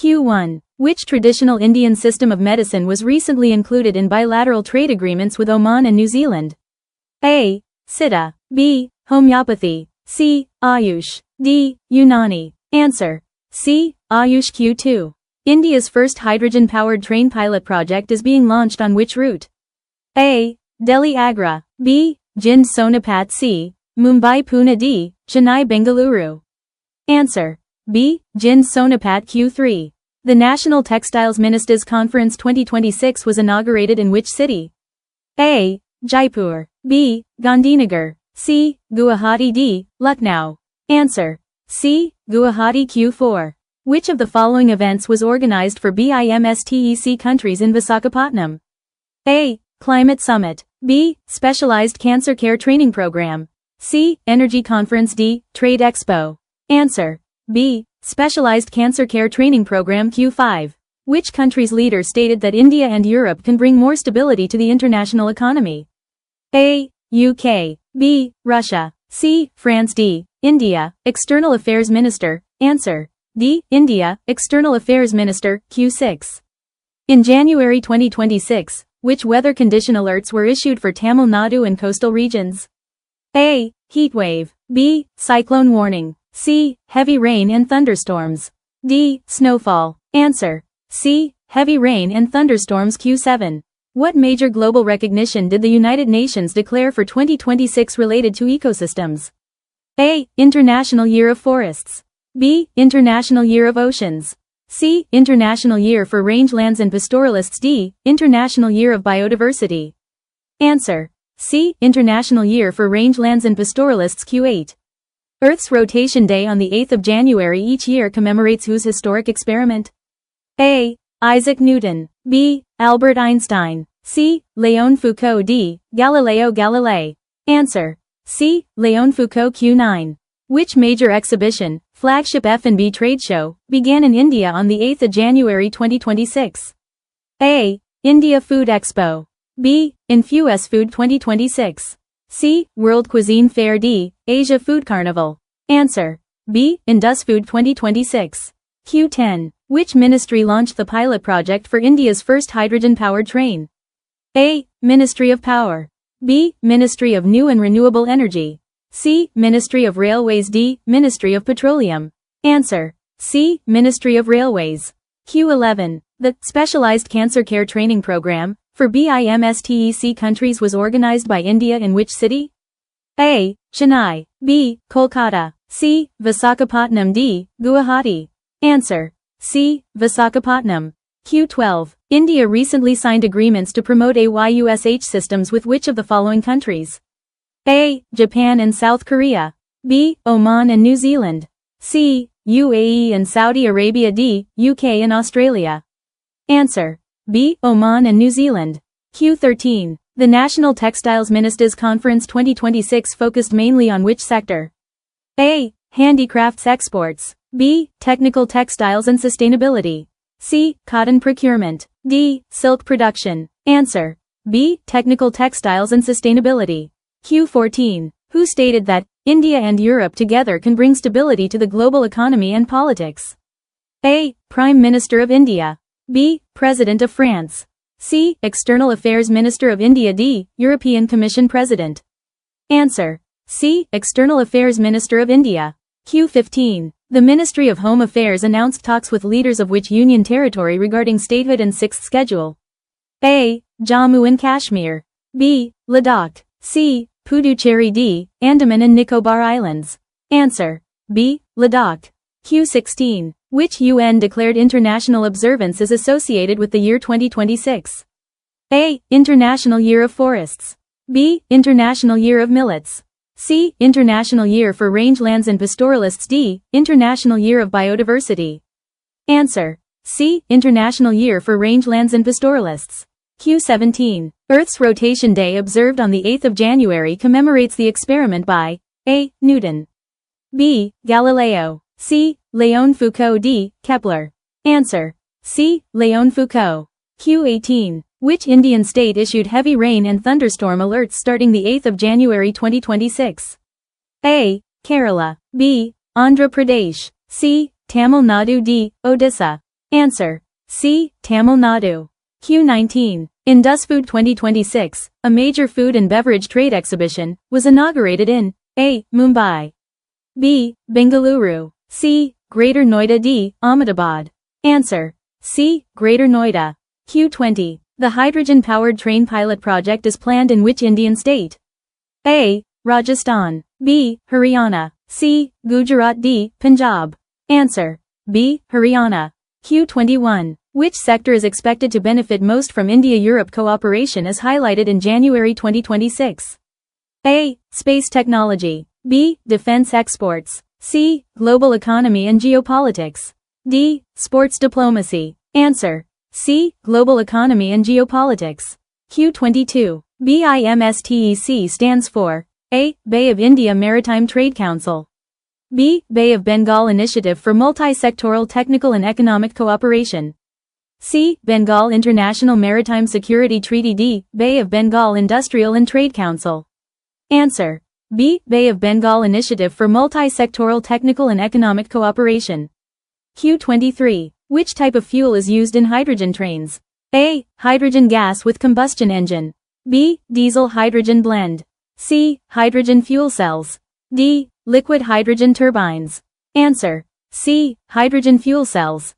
Q1. Which traditional Indian system of medicine was recently included in bilateral trade agreements with Oman and New Zealand? A. Siddha. B. Homeopathy. C. Ayush. D. Unani. Answer. C. Ayush. Q2. India's first hydrogen-powered train pilot project is being launched on which route? A. Delhi Agra. B. Jind Sonipat. C. Mumbai Pune. D. Chennai Bengaluru. Answer. B. Jind Sonipat. Q3. The National Textiles Ministers Conference 2026 was inaugurated in which city? A. Jaipur. B. Gandhinagar. C. Guwahati. D. Lucknow. Answer. C. Guwahati. Q4. Which of the following events was organized for BIMSTEC countries in Visakhapatnam? A. Climate Summit. B. Specialized Cancer Care Training Program. C. Energy Conference. D. Trade Expo. Answer. B. Specialized Cancer Care Training Program. Q5. Which country's leader stated that India and Europe can bring more stability to the international economy? A. UK. B. Russia. C. France. D. India. External Affairs Minister. Answer. D. India. External Affairs Minister. Q6. In January 2026, which weather condition alerts were issued for Tamil Nadu and coastal regions? A. Heatwave. B. Cyclone warning. C. Heavy rain and thunderstorms. D. Snowfall. Answer. C. Heavy rain and thunderstorms. Q7. What major global recognition did the United Nations declare for 2026 related to ecosystems? A. International Year of Forests. B. International Year of Oceans. C. International Year for Rangelands and Pastoralists. D. International Year of Biodiversity. Answer. C. International Year for Rangelands and Pastoralists. Q8. Earth's rotation day on the 8th of January each year commemorates whose historic experiment? A. Isaac Newton. B. Albert Einstein. C. Léon Foucault. D. Galileo Galilei. Answer. C. Léon Foucault. Q9. Which major exhibition, flagship F&B trade show, began in India on the 8th of January 2026? A. India Food Expo. B. Infus Food 2026. C. World Cuisine Fair. D. Asia Food Carnival. Answer. B. Indus Food 2026. Q10. Which ministry launched the pilot project for India's first hydrogen-powered train? A. Ministry of Power. B. Ministry of New and Renewable Energy. C. Ministry of Railways. D. Ministry of Petroleum. Answer. C. Ministry of Railways. Q11. The Specialized Cancer Care Training Program for BIMSTEC countries was organized by India in which city? A. Chennai. B. Kolkata. C. Visakhapatnam. D. Guwahati. Answer. C. Visakhapatnam. Q12. India recently signed agreements to promote AYUSH systems with which of the following countries? A. Japan and South Korea. B. Oman and New Zealand. C. UAE and Saudi Arabia. D. UK and Australia. Answer. B. Oman and New Zealand. Q13. The National Textiles Ministers Conference 2026 focused mainly on which sector? A. Handicrafts exports. B. Technical textiles and sustainability. C. Cotton procurement. D. Silk production. Answer. B. Technical textiles and sustainability. Q14. Who stated that India and Europe together can bring stability to the global economy and politics? A. Prime Minister of India. B. President of France. C. External Affairs Minister of India. D. European Commission President. Answer. C. External Affairs Minister of India. Q15. The Ministry of Home Affairs announced talks with leaders of which union territory regarding statehood and sixth schedule? A. Jammu and Kashmir. B. Ladakh. C. Puducherry. D. Andaman and Nicobar Islands. Answer. B. Ladakh. Q16. Which UN declared international observance is associated with the year 2026? A. International Year of Forests. B. International Year of Millets. C. International Year for Rangelands and Pastoralists. D. International Year of Biodiversity. Answer. C. International Year for Rangelands and Pastoralists. Q17. Earth's rotation day observed on the 8th of January commemorates the experiment by A. Newton. B. Galileo. C. Léon Foucault. D. Kepler. Answer. C. Léon Foucault. Q18. Which Indian state issued heavy rain and thunderstorm alerts starting the 8th of January 2026? A. Kerala. B. Andhra Pradesh. C. Tamil Nadu. D. Odisha. Answer. C. Tamil Nadu. Q19. In Food 2026, a major food and beverage trade exhibition was inaugurated in A. Mumbai, B. Bengaluru, C. Greater Noida, D. Ahmedabad. Answer. C. Greater Noida. Q20. The hydrogen-powered train pilot project is planned in which Indian state? A. Rajasthan, B. Haryana, C. Gujarat, D. Punjab. Answer. B. Haryana. Q21. Which sector is expected to benefit most from India-Europe cooperation as highlighted in January 2026? A. Space technology, B. Defense exports, C. Global economy and geopolitics, D. Sports diplomacy. Answer. C. Global economy and geopolitics. Q22. BIMSTEC stands for A. Bay of India Maritime Trade Council, B. Bay of Bengal Initiative for Multi-Sectoral Technical and Economic Cooperation, C. Bengal International Maritime Security Treaty, D. Bay of Bengal Industrial and Trade Council. Answer. B. Bay of Bengal Initiative for Multi-Sectoral Technical and Economic Cooperation. Q23. Which type of fuel is used in hydrogen trains? A. Hydrogen gas with combustion engine, B. Diesel hydrogen blend, C. Hydrogen fuel cells, D. Liquid hydrogen turbines. Answer. C. Hydrogen fuel cells.